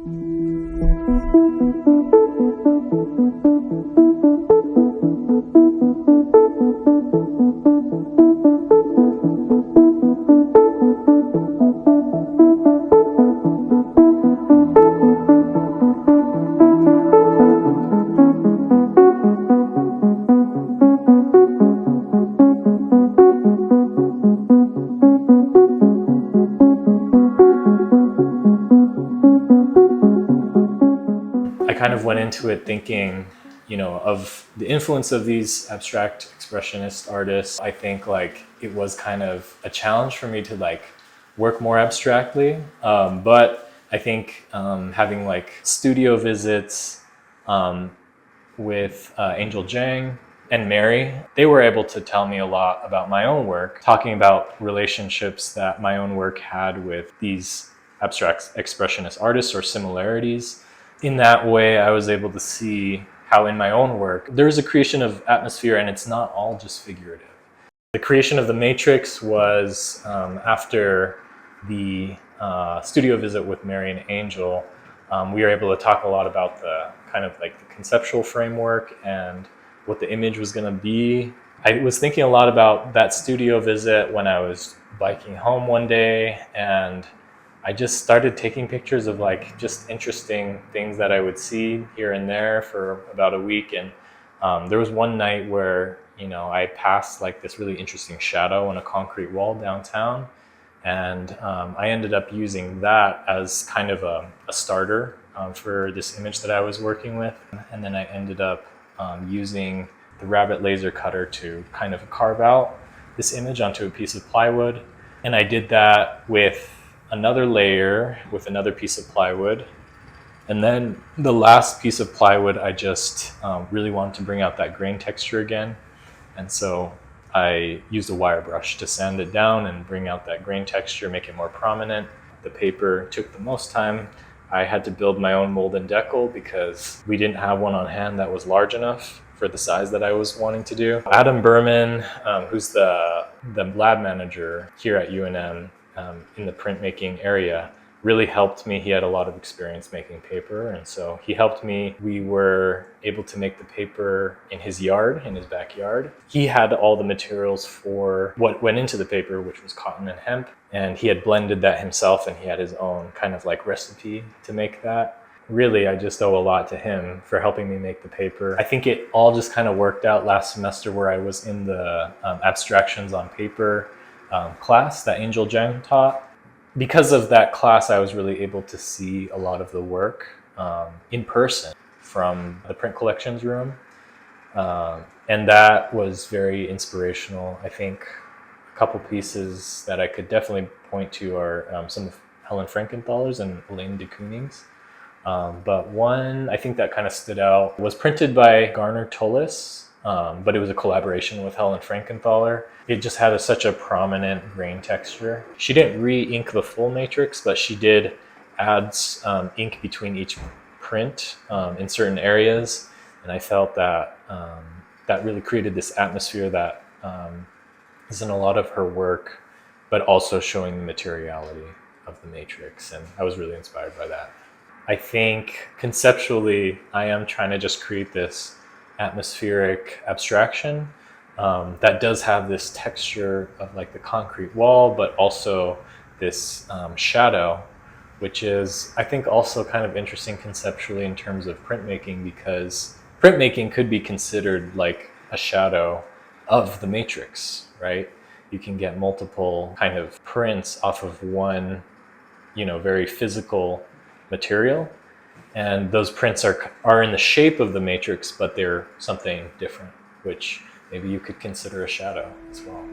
I kind of went into it thinking, of the influence of these abstract expressionist artists. I think like it was kind of a challenge for me to like work more abstractly. But I think having like studio visits with Angel Jang and Mary, they were able to tell me a lot about my own work, talking about relationships that my own work had with these abstract expressionist artists or similarities. In that way, I was able to see how in my own work, there is a creation of atmosphere and it's not all just figurative. The creation of the matrix was after the studio visit with Mary and Angel. We were able to talk a lot about the kind of like the conceptual framework and what the image was going to be. I was thinking a lot about that studio visit when I was biking home one day, and I just started taking pictures of like just interesting things that I would see here and there for about a week. And there was one night where, I passed like this really interesting shadow on a concrete wall downtown. And I ended up using that as kind of a starter for this image that I was working with. And then I ended up using the rabbit laser cutter to kind of carve out this image onto a piece of plywood. And I did that with another layer with another piece of plywood. And then the last piece of plywood, I just really wanted to bring out that grain texture again. And so I used a wire brush to sand it down and bring out that grain texture, make it more prominent. The paper took the most time. I had to build my own mold and decal because we didn't have one on hand that was large enough for the size that I was wanting to do. Adam Berman, who's the lab manager here at UNM, in the printmaking area, really helped me. He had a lot of experience making paper, and so he helped me. We were able to make the paper in his yard, in his backyard. He had all the materials for what went into the paper, which was cotton and hemp, and he had blended that himself, and he had his own kind of like recipe to make that. Really, I just owe a lot to him for helping me make the paper. I think it all just kind of worked out last semester where I was in the abstractions on paper class that Angel Jang taught. Because of that class, I was really able to see a lot of the work in person from the print collections room. And that was very inspirational. I think a couple pieces that I could definitely point to are some of Helen Frankenthaler's and Elaine de Kooning's. But one I think that kind of stood out was printed by Garner Tullis, but it was a collaboration with Helen Frankenthaler. It just had such a prominent grain texture. She didn't re-ink the full matrix, but she did add ink between each print in certain areas. And I felt that that really created this atmosphere that is in a lot of her work, but also showing the materiality of the matrix. And I was really inspired by that. I think conceptually, I am trying to just create this atmospheric abstraction that does have this texture of like the concrete wall, but also this shadow, which is, I think, also kind of interesting conceptually in terms of printmaking, because printmaking could be considered like a shadow of the matrix, right? You can get multiple kind of prints off of one, very physical material. And those prints are in the shape of the matrix, but they're something different, which maybe you could consider a shadow as well.